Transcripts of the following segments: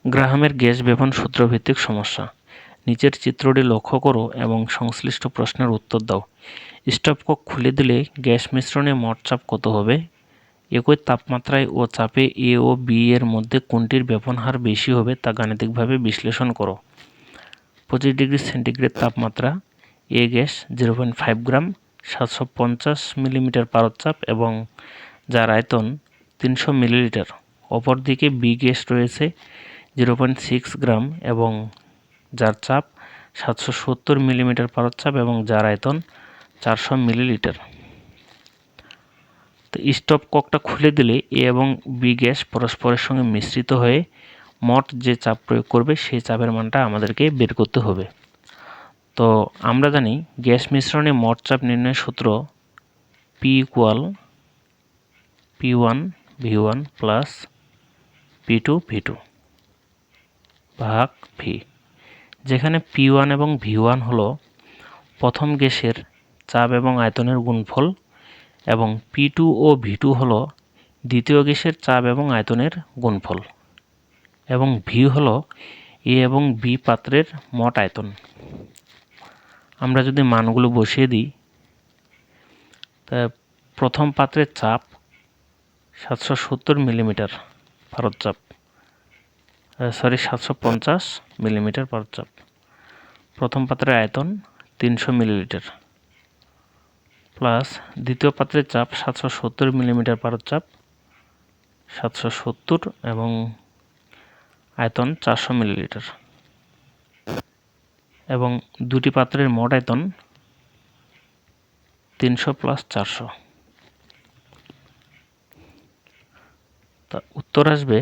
গ্রাহামের gas বেভন সূত্রভিত্তিক সমস্যা। নিচের চিত্রটি লক্ষ্য করো এবং সংশ্লিষ্ট প্রশ্নের উত্তর দাও। স্টপকক খুলে দিলে গ্যাস মিশ্রণে মোট চাপ কত হবে? একই তাপমাত্রায় ও চাপে এ ও বি এর মধ্যে কোনটির বেপন হার বেশি হবে তা গাণিতিকভাবে বিশ্লেষণ করো। 25 ডিগ্রি সেন্টিগ্রেড তাপমাত্রা, এ গ্যাস 0.5 গ্রাম, 750 মিলিমিটার পারদচাপ এবং যার আয়তন 300 মিলিলিটার। অপরদিকে বি গ্যাস রয়েছে 0.6 গ্রাম এবং যার চাপ 770 মিলিমিটার পারদচাপ এবং যার আয়তন 400 মিলিলিটার। তো স্টপককটা খুলে দিলে এ এবং বি গ্যাস পরস্পরের সঙ্গে মিশ্রিত হয়ে মোট যে চাপ প্রয়োগ করবে সেই চাপের মানটা আমাদেরকে বের করতে হবে। তো আমরা জানি গ্যাস মিশ্রণে মোট চাপ নির্ণয়ের সূত্র P equal P1 V1 plus P2 V2 ভাগ V, যেখানে P1 এবং V1 হলো প্রথম গ্যাসের চাপ এবং আয়তনের গুণফল এবং P2 ও V2 হলো দ্বিতীয় গ্যাসের চাপ এবং আয়তনের গুণফল এবং V হলো এ এবং বি পাত্রের মোট আয়তন। আমরা যদি মানগুলো বসিয়ে দিই, তা প্রথম পাত্রের চাপ 770 মিলিমিটার পারদচাপ, 750 মিলিমিটার পারদচাপ। প্রথম পাত্রের আয়তন 300 মিলিলিটার প্লাস দ্বিতীয় পাত্রের চাপ 770 মিলিমিটার পারদচাপ, 770 এবং আয়তন 400 মিলিলিটার এবং দুটি পাত্রের মোট আয়তন 300 প্লাস 400। তা উত্তর আসবে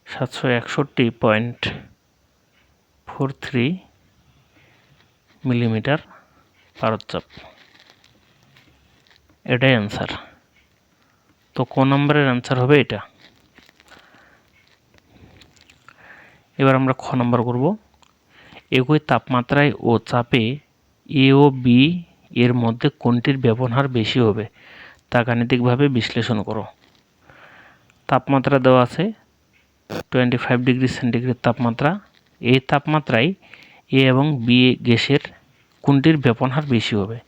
761.43 মিলিমিটার পারদচাপ। এটাই অ্যান্সার। তো কোন নম্বরের অ্যান্সার হবে এটা? এবার আমরা খ নম্বর করব। একই তাপমাত্রায় ও চাপে এ ও বি এর মধ্যে কোনটির ব্যবহার বেশি হবে তা গাণিতিকভাবে বিশ্লেষণ করো। তাপমাত্রা দেওয়া আছে 25 ডিগ্রি সেন্টিগ্রেড তাপমাত্রা। এই তাপমাত্রায় এ এবং বি গ্যাসের কোনটির ব্যবহার বেশি হবে?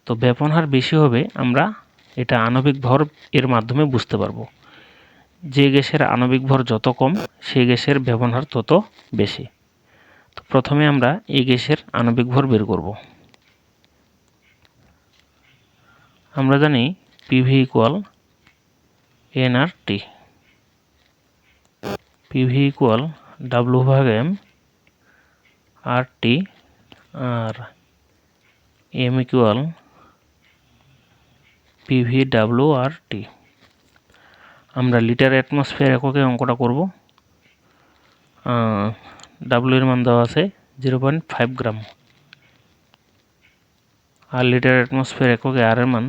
তো ব্যবহার বেশি হবে আমরা এটা আণবিক ভর এর মাধ্যমে বুঝতে পারবো। যে গ্যাসের আণবিক ভর যত কম সেই গ্যাসের ব্যবহার তত বেশি। তো প্রথমে আমরা এই গ্যাসের আণবিক ভর বের করব। আমরা জানি PV equal nRT, PV equal W/m RT আর m ইকুয়াল PV/WRT। আমরা লিটার অ্যাটমসফিয়ার এককে অঙ্কটা করব। W এর মান দেওয়া আছে 0.5 গ্রাম আর লিটার অ্যাটমসফিয়ার এককে R এর মান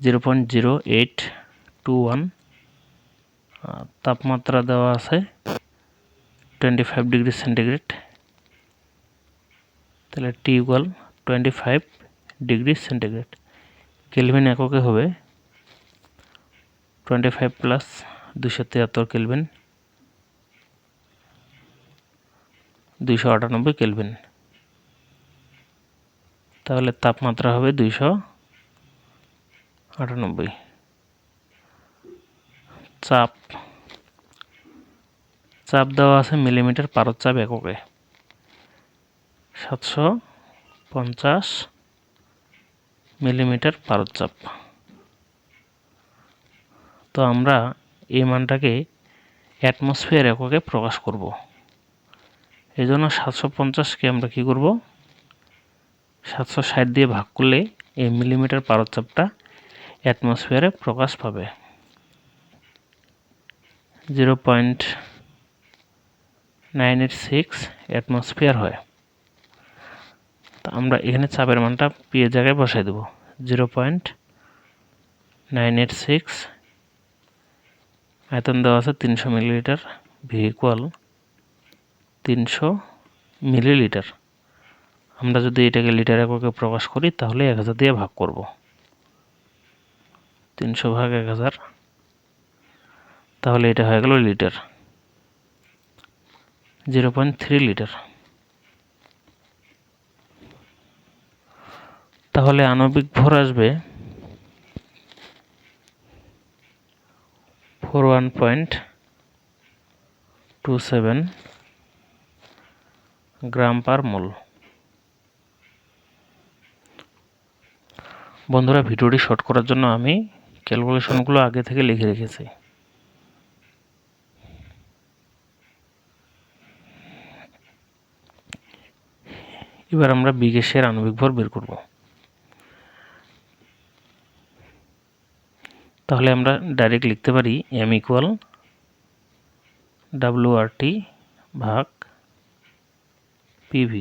0.0821। তাপমাত্রা দেওয়া আছে 25 ডিগ্রি সেন্টিগ্রেড, তাহলে T equal 25 degree centigrade. Kelvin এককে হবে 25 প্লাস 273 কেলভিন, 298 কেলভিন। তাহলে তাপমাত্রা হবে 298। চাপ দেওয়া আছে মিলিমিটার পারদচাপ এককে, 750 মিলিমিটার পারদচাপ। তো আমরা এই মানটাকে অ্যাটমসফিয়ার এককে প্রকাশ করব। এই জন্য 750কে আমরা কি করব, 760 দিয়ে ভাগ করলে এই মিলিমিটার পারদচাপটা অ্যাটমসফিয়ারে প্রকাশ পাবে। 0.986 অ্যাটমসফিয়ার হয়। তা আমরা এখানে চাপের মানটা পি এর জায়গায় বসাই দেব। 0.986, আয়তন দেওয়া আছে 300 মিলিলিটার, ভি ইকুয়াল 300 মিলিলিটার। আমরা যদি এটাকে লিটার এককে প্রকাশ করি তাহলে 1000 দিয়ে ভাগ করব। 300 ভাগ 1000। তাহলে এটা হয়ে গেল লিটার, 0.3 লিটার। তাহলে আণবিক ভর আসবে 41.27 গ্রাম পার মোল। বন্ধুরা, ভিডিওটি শর্ট করার জন্য আমি ক্যালকুলেশনগুলো আগে থেকে লিখে রেখেছি। এবার আমরা বি গ্যাসের আণবিক ভর বের করব। তাহলে আমরা ডাইরেক্ট লিখতে পারি M ইকুয়াল WRT ভাগ PV।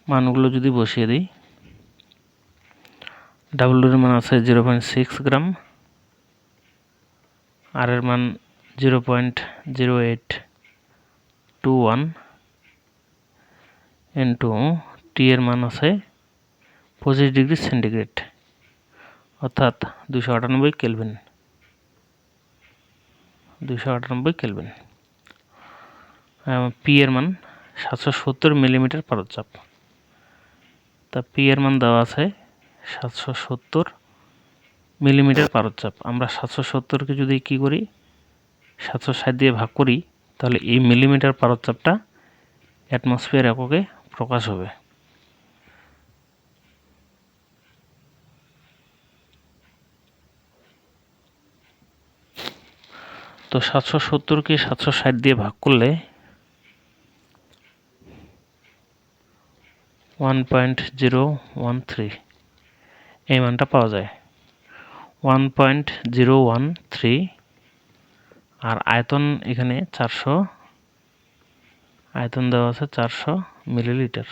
মানগুলো যদি বসিয়ে দিই, W এর মান আছে 0.6 গ্রাম, আর এর মান 0.0821 ইন্টু টি এর মান আছে 25 ডিগ্রি সেন্টিগ্রেড, অর্থাৎ 298 কেলভিন। 298 কেলভিন। পি এর মান 770 মিলিমিটার পারদচাপ। তা পি এর মান দেওয়া আছে 770 মিলিমিটার পারদচাপ। আমরা 770কে যদি কি করি 760 দিয়ে ভাগ করি, তাহলে এই মিলিমিটার পারদচাপটা অ্যাটমসফিয়ার এককে প্রকাশ হবে। তো 770কে 760 দিয়ে ভাগ করলে 1.013 এই মানটা পাওয়া যায়। 1.013 আর আয়তন এখানে 400, আয়তন দেওয়া আছে 400 মিলিলিটার।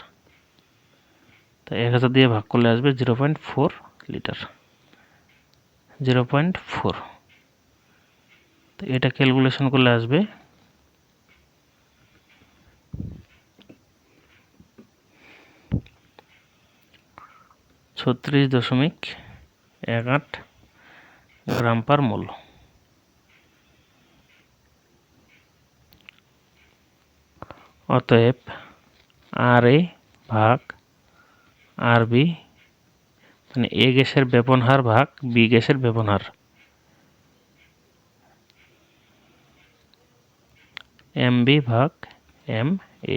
তো 1000 দিয়ে ভাগ করলে আসবে 0.4 লিটার। 0.4। তো এটা ক্যালকুলেশন করলে আসবে 36.18 গ্রাম পার মোল। অতএব RA ভাগ RB মানে A গ্যাসের ব্যাপন হার ভাগ B গ্যাসের ব্যাপন হার, MB ভাগ MA।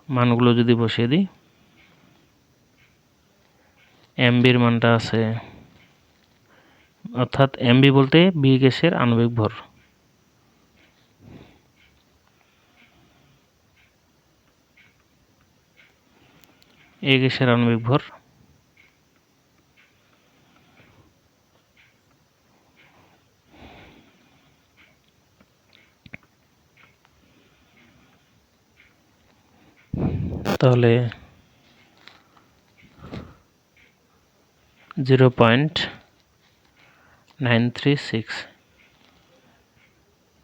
মানগুলো যদি বসিয়ে দিই, MBর মানটা আছে, অর্থাৎ MB বলতে B গ্যাসের আণবিক ভর, A গ্যাসের আণবিক ভর তাহলে 0.936।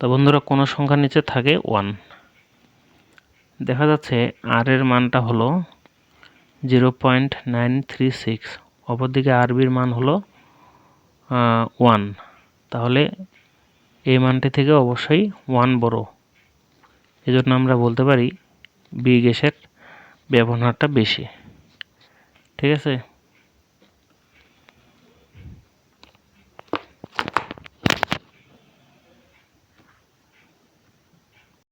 তো বন্ধুরা, কোনো সংখ্যার নিচে থাকে 1। দেখা যাচ্ছে আর এর মানটা হলো 0.936, অপরদিকে আরবির মান হলো 1। তাহলে এই মানটি থেকে অবশ্যই 1 বড়। এজন্য আমরা বলতে পারি বি গ্যাসের ব্যবহারটা বেশি। ঠিক আছে।